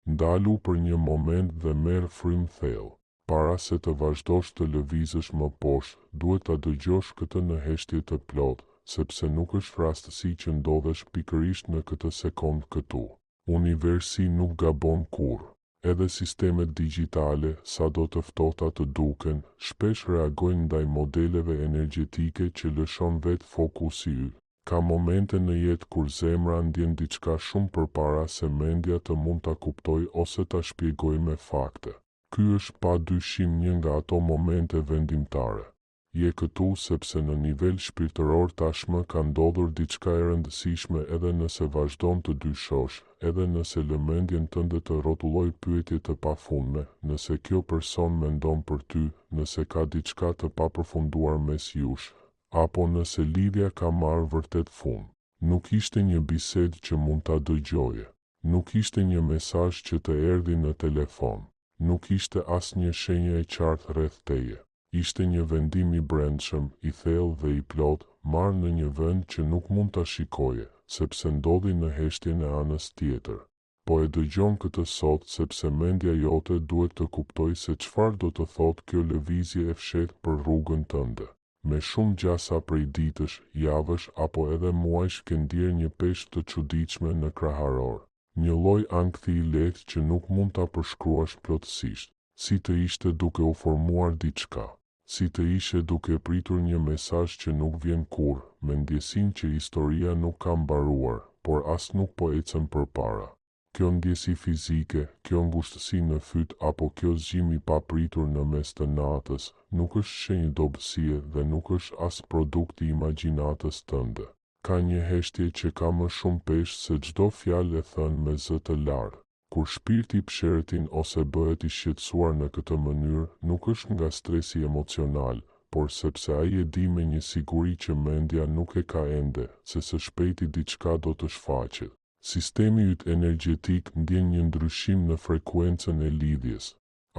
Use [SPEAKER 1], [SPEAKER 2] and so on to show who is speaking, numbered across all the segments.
[SPEAKER 1] Ndalu për një moment dhe merr frym thellë. Para se të vazhdosh të lëvizësh më poshtë, duhet ta dëgjosh këtë në heshtje të plotë, sepse nuk është rastësi që ndodhesh pikërisht në këtë sekond këtu. Universi nuk gabon kurrë. Edhe sistemet digjitale, sado të ftohta të duken, shpesh reagojnë ndaj modeleve energjetike që lëshon vetë fokusi yt. Ka momente në jetë kur zemra ndjen diçka shumë përpara se mendja të mund ta kuptoj ose ta shpjegoj me fakte. Ky është pa dyshim një nga ato momente vendimtare. Je këtu sepse në nivel shpirtëror tashmë ka ndodhur diçka e rëndësishme edhe nëse vazhdon të dyshosh, edhe nëse lë mendjen tënde të rrotulloj pyetje të pafundme, nëse kjo person mendon për ty, nëse ka diçka të papërfunduar mes jush, apo nëse lidhja ka marrë vërtet fund. Nuk ishte një bisedë që mund ta dëgjoje. Nuk ishte një mesazh që të erdhi në telefon. Nuk ishte asnjë shenjë e qartë rreth teje. Ishte një vendim i brendshëm, i thellë dhe i plot, marrë në një vend që nuk mund ta shikoje, sepse ndodhi në heshtjen e anës tjetër. Po e dëgjon këtë sot sepse mendja jote duhet të kuptoj se çfarë do të thotë kjo lëvizje e fshehtë për rrugën tënde. Me shumë gjasa prej ditësh, javësh apo edhe muajsh ke ndier një peshë të çuditshme në kraharor. Një lloj ankthi i lehtë që nuk mund ta përshkruash plotësisht, si të ishte duke u formuar diçka. Si të ishe duke pritur një mesazh që nuk vjen kurrë, me ndjesinë që historia nuk ka mbaruar, por as nuk po ecën përpara. Kjo ndjesi fizike, kjo ngushtësi në fyt apo kjo zgjim i papritur në mes të natës, nuk është shenjë dobësie dhe nuk është as produkt i imagjinatës tënde. Ka një heshtje që ka më shumë peshë se çdo fjalë e thënë me zë të lartë. Kur shpirti psheretin ose bëhet i shqetësuar në këtë mënyrë, nuk është nga stresi emocional, por sepse ai e di me një siguri që mendja nuk e ka ende, se së shpejti diçka do të shfaqet. Sistemi yt energjetik ndjen një ndryshim në frekuencën e lidhjes,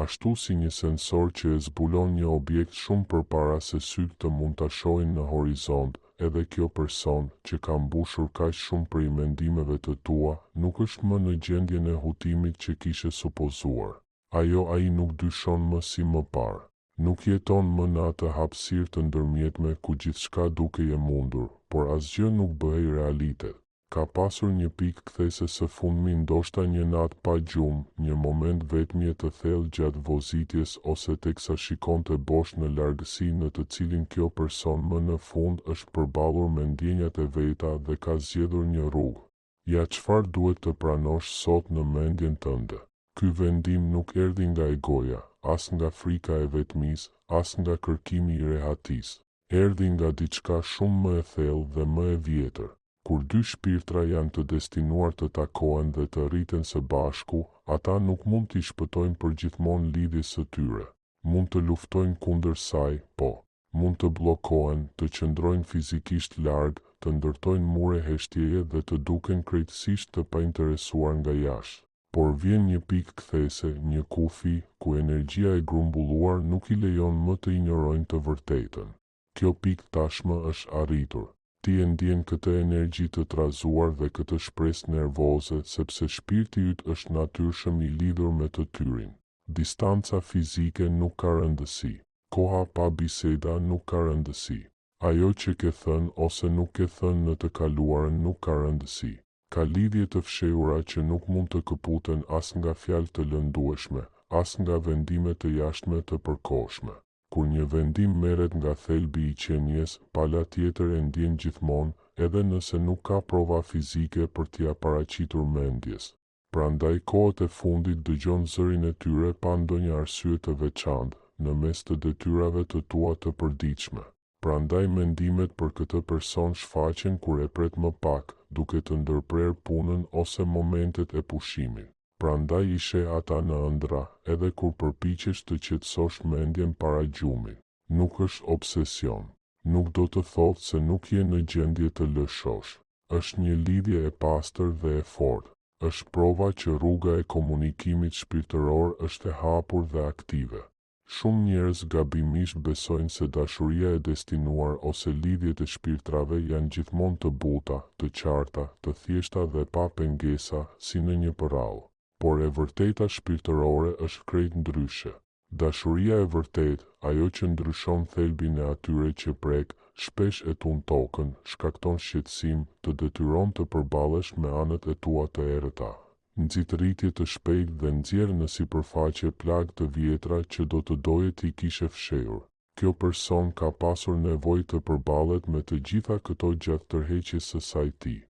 [SPEAKER 1] ashtu si një sensor që e zbulon një objekt shumë përpara se syt të mund ta shohin në horizont. Edhe kjo person që ka mbushur kaq shumë prej mendimeve të tua, nuk është më në gjendjen e hutimit që kishe supozuar. Ai nuk dyshon më si më parë. Nuk jeton më në atë hapësirë të ndërmjetme ku gjithçka dukej e mundur, por asgjë nuk bëhej realitet. Ka pasur një pikë kthese së fundmi, ndoshta një natë pa gjumë, një moment vetmie të thellë gjatë vozitjes ose teksa shikonte bosh në largësi në të cilin kjo person më në fund është përballur me ndjenjat e veta dhe ka zgjedhur një rrugë. Ja çfarë duhet të pranosh sot në mendjen tënde. Ky vendim nuk erdhi nga egoja, as nga frika e vetmisë, as nga kërkimi i rehatisë. Erdhi nga diçka shumë më e thellë dhe më e vjetër. Kur dy shpirtra janë të destinuar të takohen dhe të rriten së bashku, ata nuk mund t'i shpëtojnë përgjithmonë lidhjes së tyre. Mund të luftojnë kundër saj, po. Mund të bllokohen, të qëndrojnë fizikisht larg, të ndërtojnë mure heshtjeje dhe të duken krejtësisht të painteresuar nga jashtë. Por vjen një pikë kthese, një kufi, ku energjia e grumbulluar nuk i lejon më të injorojnë të vërtetën. Kjo pikë tashmë është arritur. Ti e ndjen këtë energji të trazuar dhe këtë shpresë nervoze sepse shpirti yt është natyrshëm i lidhur me të tyrin. Distanca fizike nuk ka rëndësi. Koha pa biseda nuk ka rëndësi. Ajo që ke thënë ose nuk ke thënë në të kaluarën nuk ka rëndësi. Ka lidhje të fshehura që nuk mund të këputen as nga fjalë të lëndueshme, as nga vendime të jashtme të përkohshme. Kur një vendim merret nga thelbi i qenies, pala tjetër e ndjen gjithmonë, edhe nëse nuk ka prova fizike për t'ia paraqitur mendjes. Prandaj kohët e fundit dëgjon zërin e tyre pa ndonjë arsye të veçantë, në mes të detyrave të tua të përditshme. Prandaj mendimet për këtë person shfaqen kur e pret më pak, duke të ndërprer punën ose momentet e pushimit. Prandaj i sheh ata në ëndra, edhe kur përpiqesh të qetësosh mendjen para gjumit. Nuk është obsesion. Nuk do të thotë se nuk je në gjendje të lëshosh. Është një lidhje e pastër dhe e fortë. Është prova që rruga e komunikimit shpirtëror është e hapur dhe aktive. Shumë njerëz gabimisht besojnë se dashuria e destinuar ose lidhjet e shpirtrave janë gjithmonë të buta, të qarta, të thjeshta dhe pa pengesa, si në një përrall. por e vërteta shpirtërore është krejt ndryshe. Dashuria e vërtet, ajo që ndryshon thelbin e atyre që prek, shpesh e tun tokën, shkakton shqetësim, të detyron të përballesh me anët e tua të errëta. Nxit rritje të shpejtë dhe nxjerr në sipërfaqe plagë të vjetra që do të doje t'i kishe fshehur. Kjo person ka pasur nevojë të përballet me të gjitha këto gjatë tërheqjes së saj tij.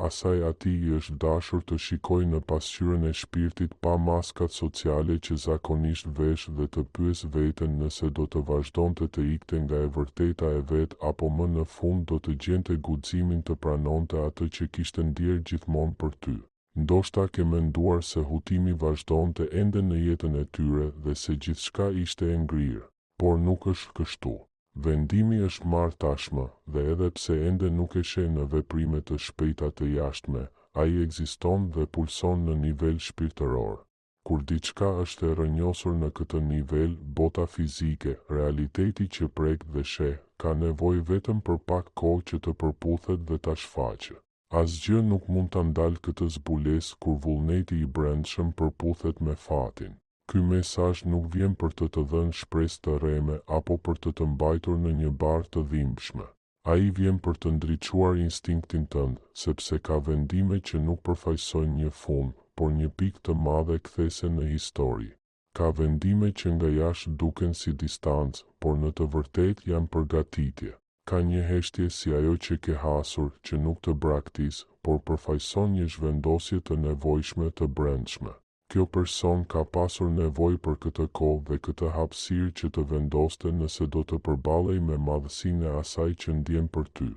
[SPEAKER 1] Asaj atij i është dashur të shikojë në pasqyrën e shpirtit pa maskat sociale që zakonisht vesh dhe të pyes veten nëse do të vazhdonte të ikte nga e vërteta e vet apo më në fund do të gjente guximin të pranonte atë që kishte ndjerë gjithmonë për ty. Ndoshta ke menduar se hutimi vazhdonte ende në jetën e tyre dhe se gjithçka ishte e ngrirë, por nuk është kështu. Vendimi është marrë tashmë, dhe edhe pse ende nuk e sheh në veprime të shpejta të jashtme, ai ekziston dhe pulson në nivel shpirtëror. Kur diçka është e rrënjosur në këtë nivel, bota fizike, realiteti që prek dhe sheh, ka nevojë vetëm për pak kohë që të përputhet dhe ta shfaqë. Asgjë nuk mund ta ndalë këtë zbulesë kur vullneti i brendshëm përputhet me fatin. Ky mesazh nuk vjen për të të dhënë shpresë të rreme apo për të të mbajtur në një barë të dhimbshme. Ai vjen për të ndriçuar instinktin tënd, sepse ka vendime që nuk përfaqësojnë një fund, por një pikë të madhe kthese në histori. Ka vendime që nga jashtë duken si distancë, por në të vërtetë janë përgatitje. Ka një heshtje si ajo që ke hasur, që nuk të braktis, por përfaqëson një zhvendosje të nevojshme të brendshme. Kjo person ka pasur nevojë për këtë kohë dhe këtë hapësirë që të vendoste nëse do të përballej me madhësinë e asaj që ndjen për ty.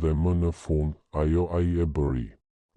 [SPEAKER 1] Dhe më në fund, ajo ai e bëri.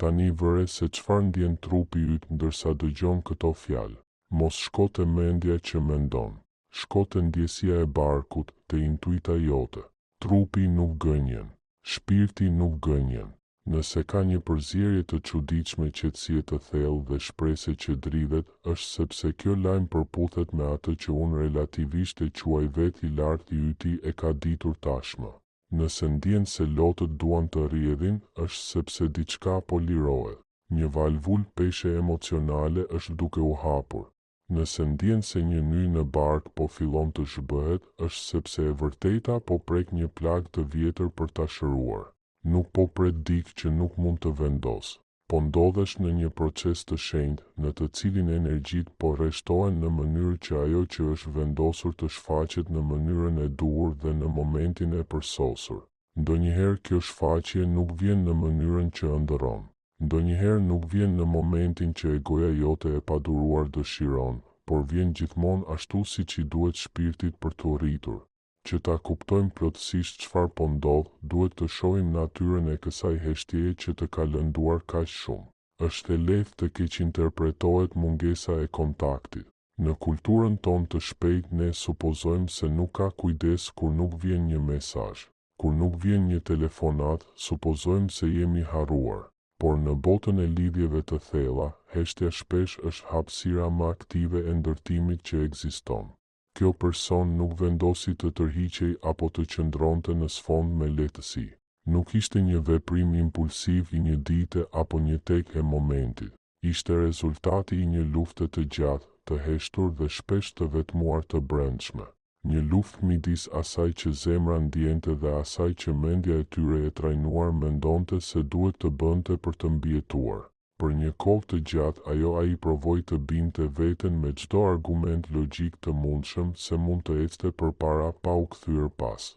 [SPEAKER 1] Tani vëre se çfarë ndjen trupi yt ndërsa dëgjon këto fjalë. Mos shko te mendja që mendon. Shko te ndjesia e barkut, te intuita jote. Trupi nuk gënjen. Shpirti nuk gënjen. Nëse ka një përzierje të çuditshme qetësie të thellë dhe shpresë që dridhet, është sepse kjo lajm përputhet me atë që unë relativisht e quaj vet i lartë i yti e ka ditur tashmë. Nëse ndjen se lotët duan të rrjedhin, është sepse diçka po lirohet. Një valvulë peshe emocionale është duke u hapur. Nëse ndjen se një ny në bark po fillon të zhbëhet, është sepse e vërteta po prek një plagë të vjetër për ta shëruar. Nuk po pret dikë që nuk mund të vendos, po ndodhesh në një proces të shenjtë, në të cilin energjitë po rreshtohen në mënyrë që ajo që është vendosur të shfaqet në mënyrën e duhur dhe në momentin e përsosur. Ndonjëherë kjo shfaqje nuk vjen në mënyrën që ëndërron. Ndonjëherë nuk vjen në momentin që egoja jote e paduruar dëshiron, por vjen gjithmonë ashtu siç i duhet shpirtit për të rritur. Që ta kuptojmë plotësisht çfarë po ndodh, duhet të shohim natyrën e kësaj heshtjeje që të ka lënduar kaq shumë. Është e lehtë të keq interpretohet mungesa e kontaktit. Në kulturën tonë të shpejtë ne supozojmë se nuk ka kujdes kur nuk vjen një mesazh. Kur nuk vjen një telefonat, supozojmë se jemi harruar. Por në botën e lidhjeve të thella, heshtja shpesh është hapësira më aktive e ndërtimit që ekziston. Kjo person nuk vendosi të tërhiqej apo të qëndronte në sfond me lehtësi. Nuk ishte një veprim impulsiv i një dite apo një tek e momentit. Ishte rezultati i një lufte të gjatë, të heshtur dhe shpesh të vetmuar të brendshme. Një luftë midis asaj që zemra ndjente dhe asaj që mendja e tyre e trajnuar mendonte se duhet të bënte për të mbijetuar. Për një kohë të gjatë ajo ai provoi të binte veten me çdo argument logjik të mundshëm se mund të ecte përpara pa u kthyer pas.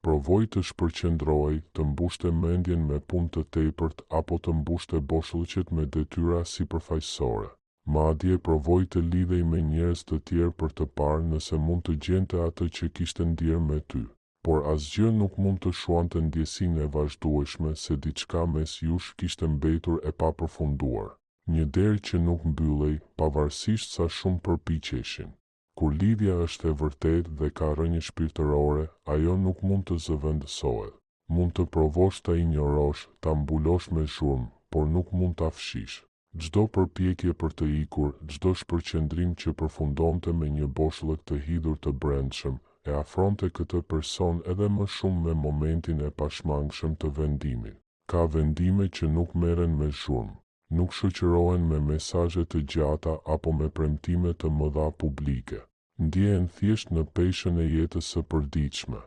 [SPEAKER 1] Provoi të shpërqendrohej, të mbushte mendjen me punë të tepërt apo të mbushte boshllëqet me detyra sipërfaqësore. Madje provoi të lidhej me njerëz të tjerë për të parë nëse mund të gjente atë që kishte ndjerë me ty. Por asgjë nuk mund të shuante ndjesinë e vazhdueshme se diçka mes jush kishte mbetur e papërfunduar. Një derë që nuk mbyllej, pavarësisht sa shumë përpiqeshin. Kur lidhja është e vërtetë dhe ka rrënje shpirtërore, ajo nuk mund të zëvendësohet. Mund të provosh ta injorosh, ta mbulosh me zhurmë, por nuk mund ta fshish. Çdo përpjekje për të ikur, çdo shpërqendrim që përfundonte me një boshllëk të hidhur të brendshëm, e afronte këtë person edhe më shumë me momentin e pashmangshëm të vendimit. Ka vendime që nuk merren me zhurmë. nuk shoqërohen me mesazhe të gjata apo me premtime të mëdha publike. Ndjehen thjesht në peshën e jetës së përditshme.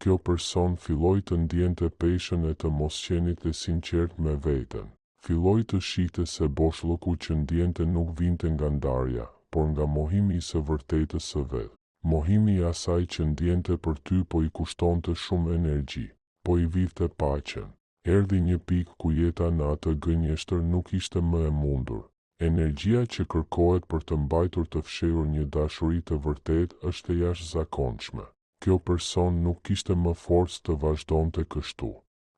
[SPEAKER 1] Kjo person filloi të ndjente peshën e të mosqenit e sinqert me veten. Filloi të shihte se boshllëku që ndjente nuk vinte nga ndarja, por nga mohimi i së vërtetës së vet. Mohimi i asaj që ndjente për ty po i kushtonte shumë energji, po i vidhte paqen. Erdhi një pikë ku jeta në atë gënjeshtër nuk ishte më e mundur. Energjia që kërkohet për të mbajtur të fshehur një dashuri të vërtetë është e jashtëzakonshme. Kjo person nuk kishte më forcë të vazhdonte kështu.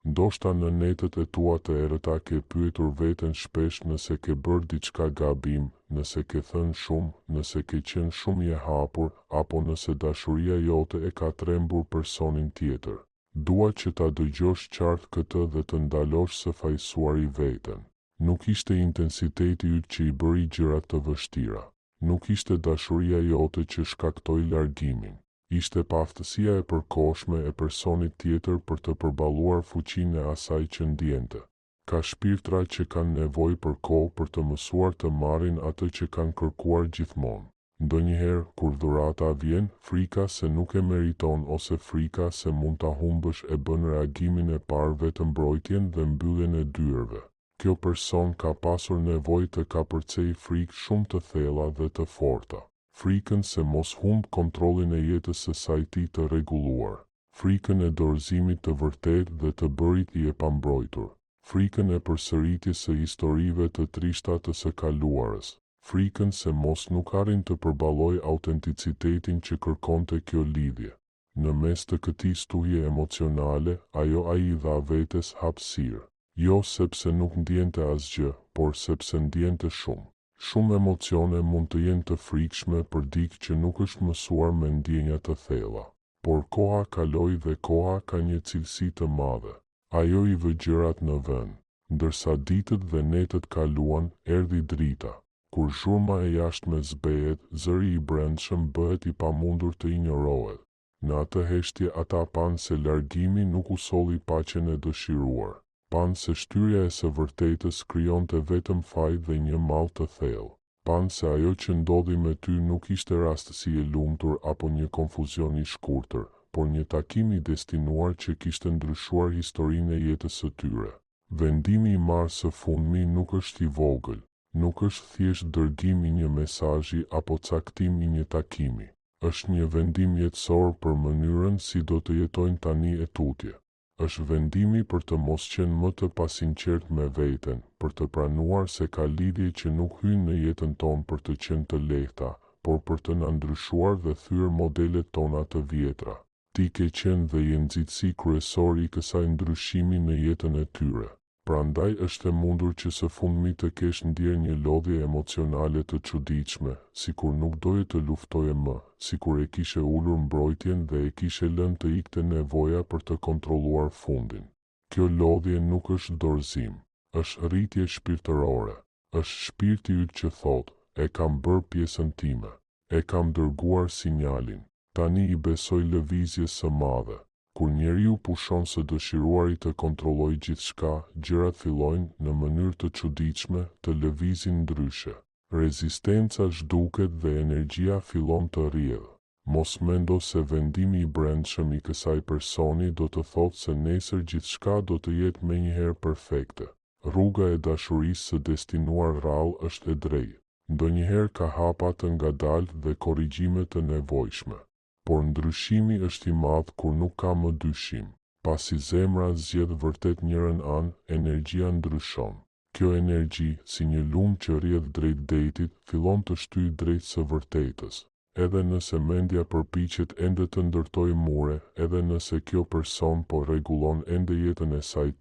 [SPEAKER 1] Ndoshta në netët e tua të errëta ke pyetur veten shpesh nëse ke bërë diçka gabim, nëse ke thënë shumë, nëse ke qenë shumë i hapur, apo nëse dashuria jote e ka trembur personin tjetër. Dua që ta dëgjosh qartë këtë dhe të ndalosh së fajsuari veten. Nuk ishte intensiteti yt që i bëri gjërat të vështira. Nuk ishte dashuria jote që shkaktoi largimin. Ishte paaftësia e përkohshme e personit tjetër për të përballuar fuqinë e asaj që ndjente. Ka shpirtra që kanë nevojë për kohë për të mësuar të marrin atë që kanë kërkuar gjithmonë. Ndonjëherë, kur dhurata vjen, frika se nuk e meriton ose frika se mund ta humbësh e bën reagimin e parë vetëm mbrojtjen dhe mbylljen e dyerve. Kjo person ka pasur nevojë të kapërcej frikë shumë të thella dhe të forta. Frikën se mos humb kontrollin e jetës së saj të rregulluar. Frikën e dorëzimit të vërtetë dhe të bërit i e pambrojtur. Frikën e përsëritjes së historive të trishta të së kaluarës. Frikën se mos nuk arrin të përballojë autenticitetin që kërkonte kjo lidhje. Në mes të këtij stuhje emocionale, ai i dha vetes hapësirë. Jo sepse nuk ndjente asgjë, por sepse ndjente shumë. Shumë emocione mund të jenë të frikshme për dikë që nuk është mësuar me ndjenja të thella. Por koha kaloi dhe koha ka një cilësi të madhe. Ajo i vë gjërat në vend. Ndërsa ditët dhe netët kaluan, erdhi drita. Kur zhurma e jashtme zbehet, zëri i brendshëm bëhet i pamundur të injorohet. Në atë heshtje ata panë se largimi nuk u solli paqen e dëshiruar. Panë se shtyrja e së vërtetës krijonte vetëm faj dhe një mall të thellë. Panë se ajo që ndodhi me ty nuk ishte rastësi e lumtur apo një konfuzion i shkurtër, por një takim i destinuar që kishte ndryshuar historinë e jetës së tyre. Vendimi i marrë së fundmi nuk është i vogël, nuk është thjesht dërgim i një mesazhi apo caktim i një takimi. Është një vendim jetësor për mënyrën si do të jetojnë tani e tutje. Është vendimi për të mos qenë më të pasinqert me veten, për të pranuar se ka lidhje që nuk hyn në jetën tonë për të qenë të lehta, por për të na ndryshuar dhe thyer modelet tona të vjetra. Ti ke qenë dhe je nxitësi kryesor i kësaj ndryshimi në jetën e tyre. Prandaj është e mundur që së fundmi të kesh ndjerë një lodhje emocionale të çuditshme, sikur nuk doje të luftoje më, sikur e kishe ulur mbrojtjen dhe e kishe lënë të ikte nevoja për të kontrolluar fundin. Kjo lodhje nuk është dorëzim, është rritje shpirtërore, është shpirti yt që thotë, e kam bërë pjesën time, e kam dërguar sinjalin, tani i besoj lëvizjes së madhe. Kur njeriu pushon së dëshiruari të kontrollojë gjithçka, gjërat fillojnë, në mënyrë të çuditshme, të lëvizin ndryshe. Rezistenca zhduket dhe energjia fillon të rrjedhë. Mos mendo se vendimi i brendshëm i kësaj personi do të thotë se nesër gjithçka do të jetë menjëherë perfekte. Rruga e dashurisë së destinuar rrallë është e drejtë. Ndonjëherë ka hapa të ngadaltë dhe korrigjime të nevojshme. Por ndryshimi është i madh kur nuk ka më dyshim. Pasi zemra zgjedh vërtet njërin anë, energjia ndryshon. Kjo energji, si një lumë që rrjedh drejt detit, fillon të shtyjë drejt së vërtetës. Edhe nëse mendja përpiqet ende të ndërtojë mure, edhe nëse kjo person po rregullon ende jetën e saj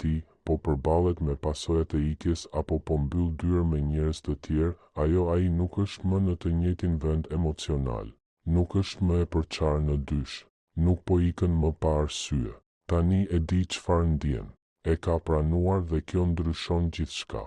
[SPEAKER 1] po përballet me pasojat e ikjes apo po mbyll dyer me njerëz të tjerë, ai nuk është më në të njëjtin vend emocional. Nuk është më e përçarë në dysh, nuk po ikën më pa arsye. Tani e di çfarë ndjen, e ka pranuar dhe kjo ndryshon gjithçka.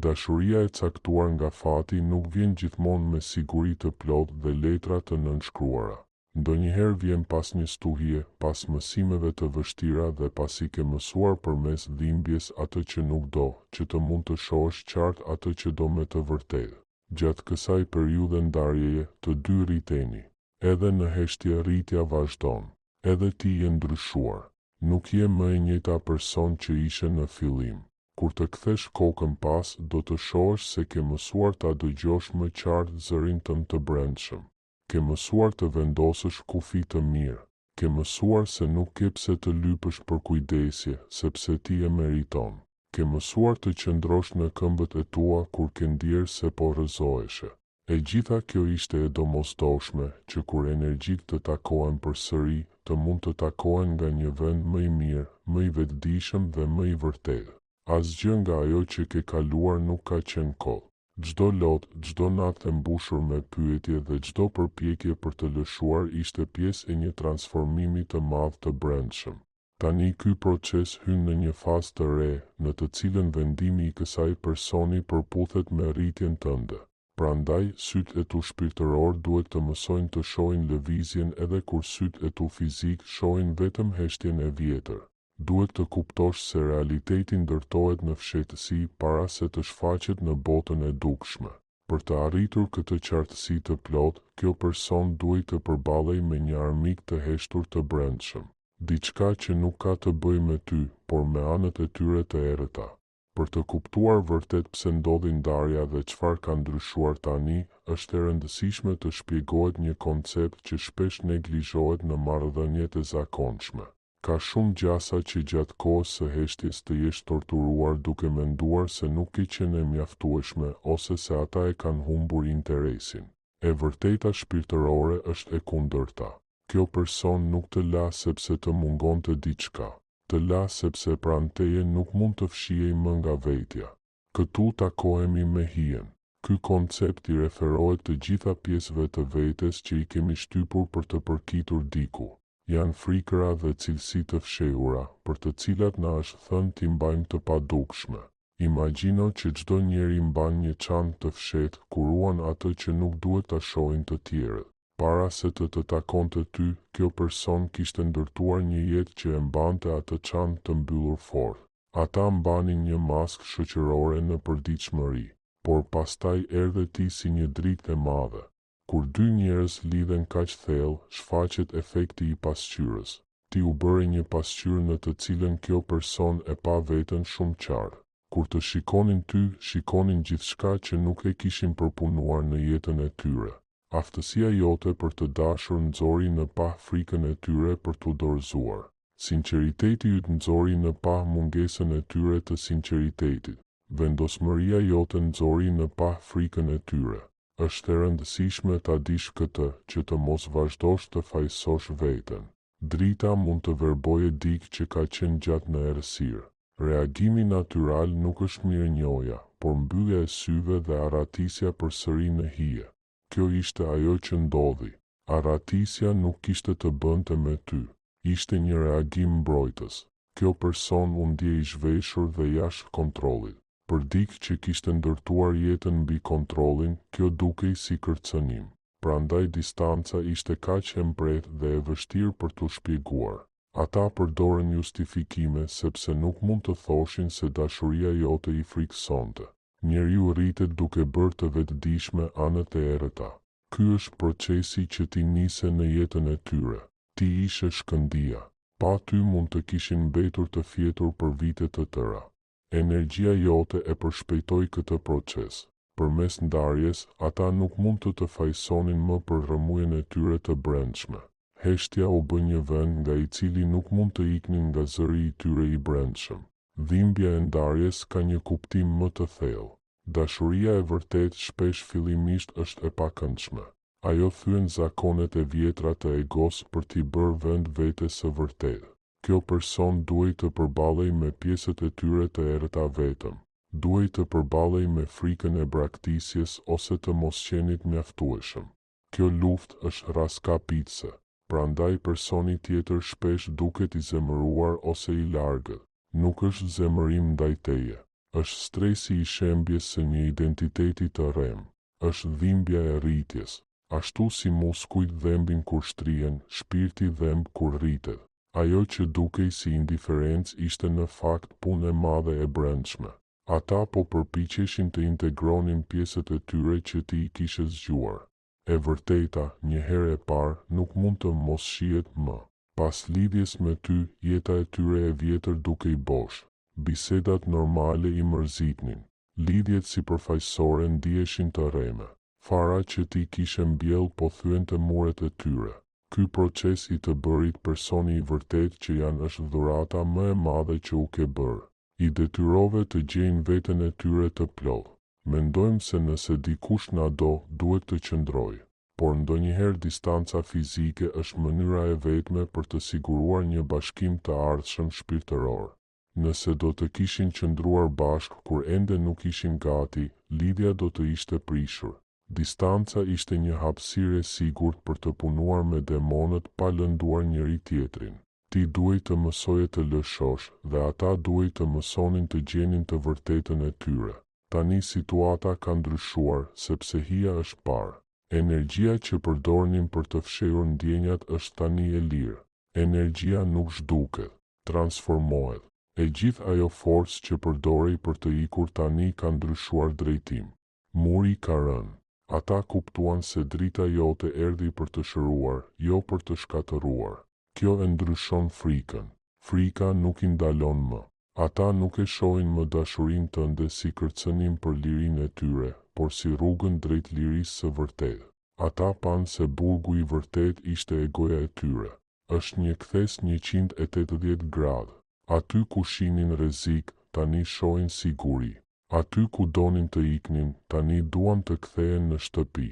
[SPEAKER 1] Dashuria e caktuar nga fati nuk vjen gjithmonë me siguri të plotë dhe letra të nënshkruara. Ndonjëherë vjen pas një stuhie, pas mësimeve të vështira dhe pasi ke mësuar përmes dhimbjes atë që nuk do, që të mund të shohësh qartë atë që do me të vërtetë. Gjatë kësaj periudhe ndarjeje, të dy rriteni. Edhe në heshtje rritja vazhdon. Edhe ti je ndryshuar. Nuk je më e njëjta person që ishe në fillim. Kur të kthesh kokën pas, do të shohësh se ke mësuar ta dëgjosh më qartë zërin tënd të brendshëm. Ke mësuar të vendosësh kufi të mirë. Ke mësuar se nuk ke pse të lypësh për kujdesje, sepse ti e meriton. Ke mësuar të qëndrosh në këmbët e tua kur ke ndjerë se po rrëzoheshe. E gjitha kjo ishte e domosdoshme që kur energjit të takohen përsëri, të mund të takohen nga një vend më i mirë, më i vetëdijshëm dhe më i vërtetë. Asgjë nga ajo që ke kaluar nuk ka qenë kot. Çdo lot, çdo natë e mbushur me pyetje dhe çdo përpjekje për të lëshuar ishte pjesë e një transformimi të madh të brendshëm. Tani ky proces hyn në një fazë të re, në të cilën vendimi i kësaj personi përputhet me rritjen tënde. Prandaj, sytë e tu shpirtëror duhet të mësojnë të shohin lëvizjen edhe kur sytë e tu fizik shohin vetëm heshtjen e vjetër. Duhet të kuptosh se realiteti ndërtohet në fshehtësi para se të shfaqet në botën e dukshme. Për të arritur këtë qartësi të plot, kjo person duhet të përballej me një armik të heshtur të brendshëm. Diçka që nuk ka të bëjë me ty, por me anët e tyre të errëta. Për të kuptuar vërtet pse ndodhi ndarja dhe çfarë ka ndryshuar tani, është e rëndësishme të shpjegohet një koncept që shpesh neglizhohet në marrëdhëniet e zakonshme. Ka shumë gjasa që gjatë kohës së heshtjes të jesh torturuar duke menduar se nuk ke qenë e mjaftueshme ose se ata e kanë humbur interesin. E vërteta shpirtërore është e kundërta. Kjo person nuk të la sepse të mungonte diçka. Të la sepse pranë teje nuk mund të fshihej më nga vetja. Këtu takohemi me hijen. Ky koncept i referohet të gjitha pjesëve të vetes që i kemi shtypur për të përkitur diku. Janë frikëra dhe cilësi të fshehura, për të cilat na është thënë t'i mbajmë të padukshme. Imagjino që çdo njeri mban një çantë të fshehtë ku ruan atë që nuk duhet ta shohin të tjerët. Para se të takonte ty, kjo person kishte ndërtuar një jetë që e mbante atë çantë të mbyllur fort. Ata mbanin një maskë shoqërore në përditshmëri, por pastaj erdhe ti si një dritë e madhe. Kur dy njerëz lidhen kaq thellë, shfaqet efekti i pasqyrës. Ti u bëre një pasqyrë në të cilën kjo person e pa veten shumë qartë. Kur të shikonin ty, shikonin gjithçka që nuk e kishin përpunuar në jetën e tyre. Aftësia jote për të dashur nxori në pa frikën e tyre për t'u dorëzuar. Sinqeriteti yt nxori në pa mungesën e tyre të sinqeritetit. Vendosmëria jote nxori në pa frikën e tyre. Është e rëndësishme ta dish këtë, që të mos vazhdosh të fajsosh veten. Drita mund të verbojë dikë që ka qenë gjatë në errësirë. Reagimi natyral nuk është mirënjohja, por mbyllja e syve dhe arratisja përsëri në hije. Kjo ishte ajo që ndodhi. Arratisja nuk kishte të bënte me ty. Ishte një reagim mbrojtës. Kjo person u ndjej i zhveshur dhe jashtë kontrollit. Për dikë që kishte ndërtuar jetën mbi kontrollin, kjo dukej si kërcënim. Prandaj distanca ishte kaq e mprehtë dhe e vështirë për t'u shpjeguar. Ata përdorën justifikime sepse nuk mund të thoshin se dashuria jote i frikësonte. Njeriu rritet duke bërë të vetëdijshme anët e errëta. Ky është procesi që ti nise në jetën e tyre. Ti ishe shkëndija. Pa ty mund të kishin mbetur të fjetur për vite të tëra. Energjia jote e përshpejtoi këtë proces. Përmes ndarjes, ata nuk mund të fajsonin më për rrëmujën e tyre të brendshme. Heshtja u bë një vend nga i cili nuk mund të iknin nga zëri i tyre i brendshëm. Dhimbja e ndarjes ka një kuptim më të thellë. Dashuria e vërtetë shpesh fillimisht është e pakëndshme. Ajo thyen zakonet e vjetra të egos për t'i bërë vend vetes së vërtetë. Kjo person duhet të përballej me pjesët e tyre të errëta vetëm. Duhet të përballej me frikën e braktisjes ose të mosqenit mjaftueshëm. Kjo luftë është raskapitëse. Prandaj personi tjetër shpesh duket i zemëruar ose i largët. Nuk është zemërim ndaj teje. Është stresi i shembjes së një identiteti të rrem. Është dhimbja e rritjes. ashtu si muskujt dhembin kur shtrihen, shpirti dhemb kur rritet. Ajo që dukej si indiferencë ishte në fakt punë e madhe e brendshme. Ata po përpiqeshin të integronin pjesët e tyre që ti i kishe zgjuar. E vërteta, një herë e parë, nuk mund të mos shihet më. Pas lidhjes me ty, jeta e tyre e vjetër dukej bosh. Bisedat normale i mërzitnin. Lidhjet sipërfaqësore ndiheshin të rreme. Fara që ti kishe mbjell po thyente muret e tyre. Ky proces i të bërit personi i vërtet që janë është dhurata më e madhe që u ke bërë. I detyrove të gjejnë veten e tyre të plotë. Mendojmë se nëse dikush na do, duhet të qëndrojë. Por ndonjëherë distanca fizike është mënyra e vetme për të siguruar një bashkim të ardhshëm shpirtëror. Nëse do të kishin qëndruar bashkë kur ende nuk ishin gati, lidhja do të ishte prishur. Distanca ishte një hapësirë e sigurt për të punuar me demonët pa lënduar njëri tjetrin. Ti duhej të mësoje të lëshosh dhe ata duhej të mësonin të gjenin të vërtetën e tyre. Tani situata ka ndryshuar sepse hija është parë. Energjia që përdornin për të fshehur ndjenjat është tani e lirë. Energjia nuk zhduket, transformohet. E gjithë ajo forcë që përdorej për të ikur tani ka ndryshuar drejtim. Muri ka rënë. Ata kuptuan se drita jote erdhi për të shëruar, jo për të shkatëruar. Kjo e ndryshon frikën. Frika nuk i ndalon më. Ata nuk e shohin më dashurinë tënde si kërcënim për lirinë e tyre, por si rrugën drejt lirisë së vërtetë. Ata panë se burgu i vërtet ishte egoja e tyre. Është një kthes 180 gradë. Aty ku shihnin rrezik, tani shohin siguri. Aty ku donin të iknin, tani duan të kthehen në shtëpi.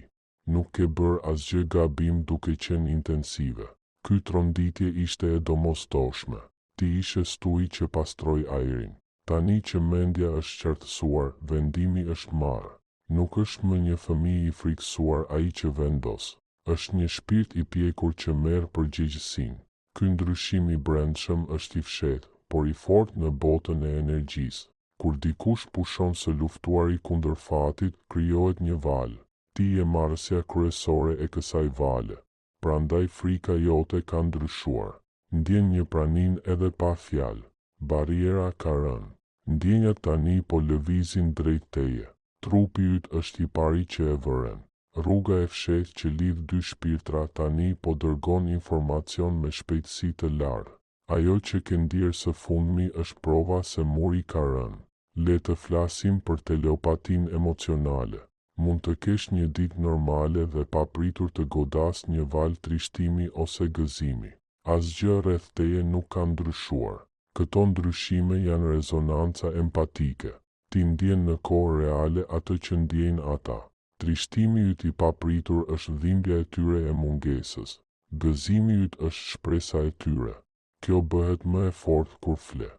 [SPEAKER 1] Nuk ke bërë asgjë gabim duke qenë intensive. Ky tronditje ishte e domosdoshme. Ti ishe stuhi që pastroi ajrin. Tani që mendja është qartësuar, vendimi është marrë. Nuk është më një fëmijë i frikësuar ai që vendos. Është një shpirt i pjekur që merr përgjegjësinë. Ky ndryshim i brendshëm është i fshehtë, por i fortë në botën e energjisë. Kur dikush pushon së luftuari kundër fatit, krijohet një valë. Ti je marrësja kryesore e kësaj vale. Prandaj frika jote ka ndryshuar. Ndjen një praninë edhe pa fjalë. Bariera ka rënë. Ndjenjat tani po lëvizin drejt teje. Trupi yt është i pari që e vëren. Rruga e fshehtë që lidh dy shpirtra tani po dërgon informacion me shpejtësi të lartë. Ajo që ke ndjerë së fundmi është prova se muri ka rënë. Le të flasim për teleopatin emocionale. Mund të kesh një ditë normale dhe pa pritur të godas një val trishtimi ose gëzimi. Asgjë rreth teje nuk ka ndryshuar. Këto ndryshime janë rezonanca empatike. Ti ndjen në kohë reale atë që ndjejnë ata. Trishtimi yt i papritur është dhimbja e tyre e mungesës. Gëzimi yt është shpresa e tyre. Kjo bëhet më e fortë kur fle.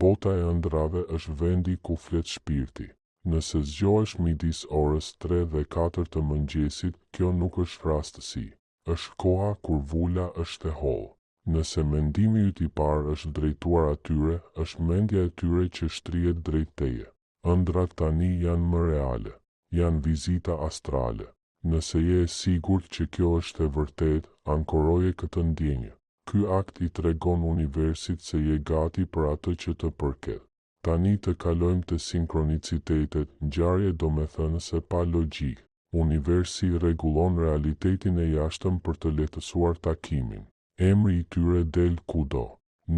[SPEAKER 1] Bota e ëndrave është vendi ku flet shpirti. Nëse zgjohesh midis orës 3 dhe 4 të mëngjesit, kjo nuk është rastësi. Është koha kur vula është e hollë. Nëse mendimi yt i parë është drejtuar atyre, është mendja e tyre që shtrihet drejt teje. Ëndrat tani janë më reale. Janë vizita astrale. Nëse je e sigurt që kjo është e vërtetë, ankoroje këtë ndjenjë. Ky akt i tregon universit se je gati për atë që të përket. Tani të kalojmë te sinkronicitetet, ngjarje domethënëse pa logjik. Universi rregullon realitetin e jashtëm për të lehtësuar takimin. Emri i tyre del kudo.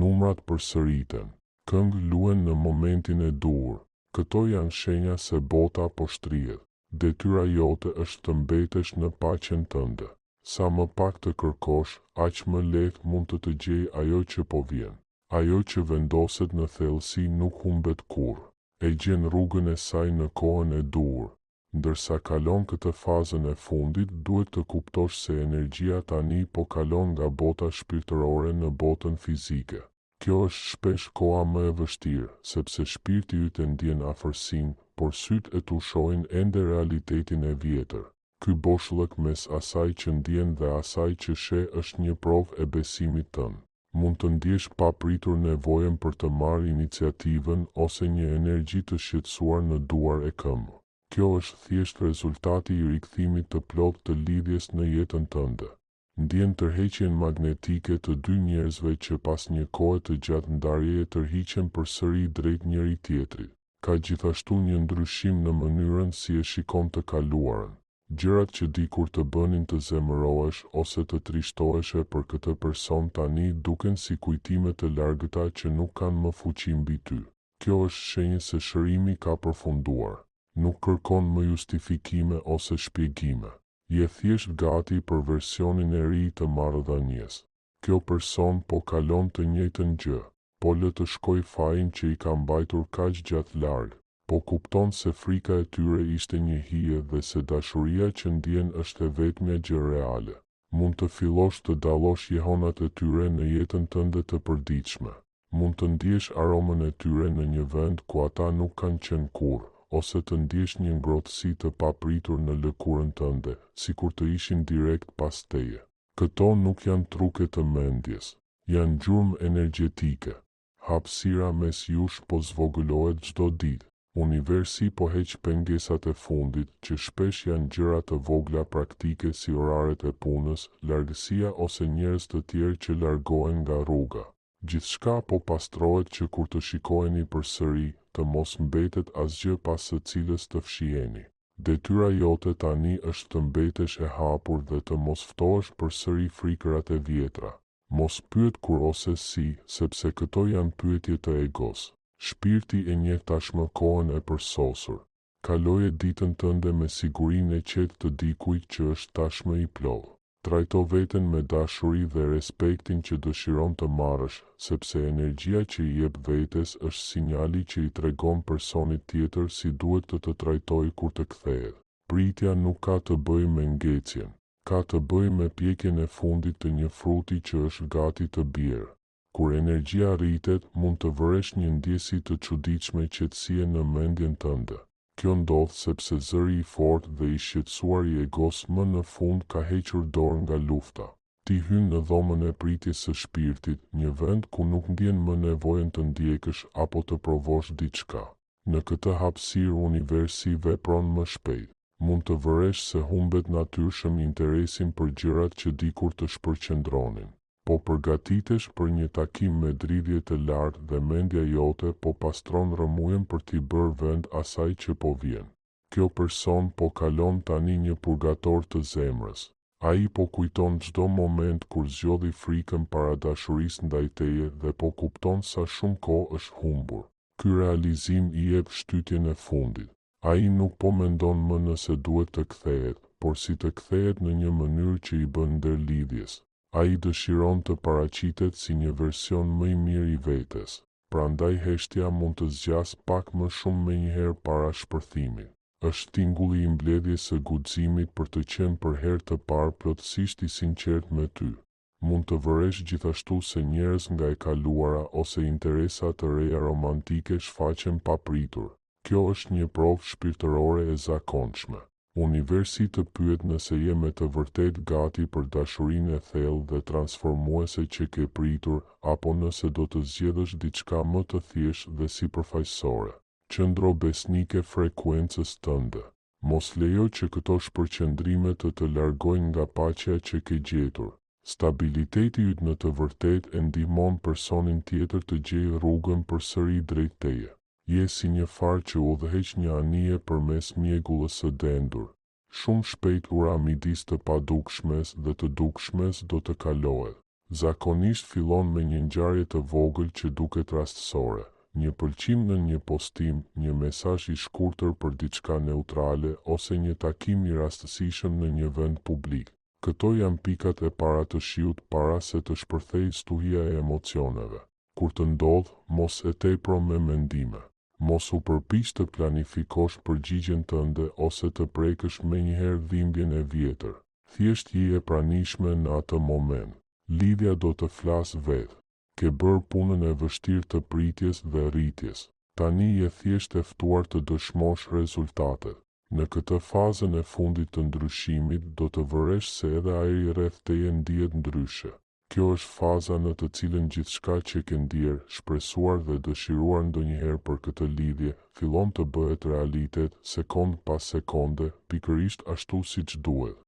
[SPEAKER 1] Numrat përsëriten. Këngë luhen në momentin e duhur. Këto janë shenja se bota po shtrihet. Detyra jote është të mbetesh në paqen tënde. Sa më pak të kërkosh, aq më lehtë mund të gjej ajo që po vjen. Ajo që vendoset në thellësi nuk humbet kurrë. E gjen rrugën e saj në kohën e duhur. Ndërsa kalon këtë fazën e fundit, duhet të kuptosh se energjia tani po kalon nga bota shpirtërore në botën fizike. Kjo është shpesh koha më e vështirë, sepse shpirti yt e ndjen afërsinë, por sytë e tu shohin ende realitetin e vjetër. Ky boshllëk mes asaj që ndjen dhe asaj që sheh është një provë e besimit tënd. Mund të ndjesh pa pritur nevojën për të marrë iniciativën ose një energji të shqetësuar në duar e këmbë. Kjo është thjesht rezultati i rikthimit të plotë të lidhjes në jetën tënde. Ndjen tërheqjen magnetike të dy njerëzve që pas një kohe të gjatë ndarjeje tërhiqen përsëri drejt njëri tjetrit. Ka gjithashtu një ndryshim në mënyrën si e shikon të kaluarën. Gjërat që dikur të bënin të zemërohesh ose të trishtoheshe për këtë person tani duken si kujtime të largëta që nuk kanë më fuqi mbi ty. Kjo është shenjë se shërimi ka përfunduar. Nuk kërkon më justifikime ose shpjegime. Je thjesht gati për versionin e ri të marrëdhënies. Kjo person po kalon të njëjtën gjë, po lë të shkoj fajin që i ka mbajtur kaq gjatë larg, po kupton se frika e tyre ishte një hije dhe se dashuria që ndjen është e vetmja gjë reale. Mund të fillosh të dallosh jehonat e tyre në jetën tënde të përditshme. Mund të ndjesh aromën e tyre në një vend ku ata nuk kanë qenë kurrë, ose të ndjesh një ngrohtësi të papritur në lëkurën tënde, sikur të ishin direkt pas teje. Këto nuk janë truke të mendjes, janë gjurmë energjetike. Hapësira mes jush po zvogëlohet çdo ditë. Universi po heq pengesat e fundit, që shpesh janë gjëra të vogla praktike si oraret e punës, largësia ose njerëz të tjerë që largohen nga rruga. Gjithçka po pastrohet që kur të shikoheni përsëri, të mos mbetet asgjë pas së cilës të fshiheni. Detyra jote tani është të mbetesh e hapur dhe të mos ftohesh përsëri frikërat e vjetra. Mos pyet kur ose si, sepse këto janë pyetje të egos. Shpirti e njeh tashmë kohën e përsosur. Kaloje ditën tënde me sigurinë e qetë të dikujt që është tashmë i plodh. Trajto veten me dashuri dhe respektin që dëshiron të marrësh, sepse energjia që i jep vetes është sinjali që i tregon personit tjetër si duhet të trajtojë kur të kthehet. Pritja nuk ka të bëjë me ngecjen, ka të bëjë me pjekjen e fundit të një fruti që është gati të bjerë. Kur energjia rritet, mund të vëresh një ndjesi të çuditshme qetësie në mendjen tënde. Kjo ndodh sepse zëri i fortë dhe i shqetësuar i egos më në fund ka hequr dorë nga lufta. Ti hyn në dhomën e pritjes së shpirtit, një vend ku nuk ndjen më nevojën të ndjekësh apo të provosh diçka. Në këtë hapësirë universi vepron më shpejt. Mund të vëresh se humbet natyrshëm interesin për gjërat që dikur të shpërqendronin. Po përgatitesh për një takim me dridhje të lartë dhe mendja jote po pastron rrëmujen për t'i bërë vend asaj që po vjen. Kjo person po kalon tani një purgator të zemrës. Ai po kujton çdo moment kur zgjodhi frikën para dashurisë ndaj teje dhe po kupton sa shumë kohë është humbur. Ky realizim i jep shtytjen e fundit. Ai nuk po mendon më nëse duhet të kthehet, por si të kthehet në një mënyrë që i bën ndërlidhjes. Ai dëshiron të paraqitet si një version më i mirë i vetes, prandaj heshtja mund të zgjas pak më shumë menjëherë para shpërthimit. Është tingulli i mbledhjes së guximit për të qenë për herë të parë plotësisht i sinqert me ty. Mund të vëresh gjithashtu se njerëz nga e kaluara ose interesa të reja romantike shfaqen papritur. Kjo është një provë shpirtërore e zakonshme. Universi të pyet nëse je me të vërtet gati për dashurinë e thellë dhe transformuese që ke pritur, apo nëse do të zgjedhësh diçka më të thjeshtë dhe sipërfaqësore. Qëndro besnike frekuencës tënde. Mos lejo që këto shpërqendrime të largojnë nga paqja që ke gjetur. Stabiliteti yt në të vërtet e ndihmon personin tjetër të gjejë rrugën përsëri drejt teje. Je si një far që udhëheq një anije përmes mjegullës së dendur. Shumë shpejt ura midis të padukshmes dhe të dukshmes do të kalohet. Zakonisht fillon me një ngjarje të vogël që duket rastësore. Një pëlqim në një postim, një mesazh i shkurtër për diçka neutrale ose një takim i rastësishëm në një vend publik. Këto janë pikat e para të shiut para se të shpërthejë stuhia e emocioneve. Kur të ndodh, mos e tepro me mendime. Mos u përpiq të planifikosh përgjigjen tënde ose të prekësh menjëherë dhimbjen e vjetër. Thjesht je e pranishme në atë moment. Lidhja do të flasë vetë. Ke bërë punën e vështirë të pritjes dhe rritjes. Tani je thjesht e ftuar të dëshmosh rezultatet. Në këtë fazën e fundit të ndryshimit do të vëresh se edhe ajri rreth teje ndihet ndryshe. Kjo është faza në të cilën gjithçka që ke ndjer, shpresuar dhe dëshiruar ndonjëherë për këtë lidhje, fillon të bëhet realitet sekond pas sekonde, pikërisht ashtu siç duhet.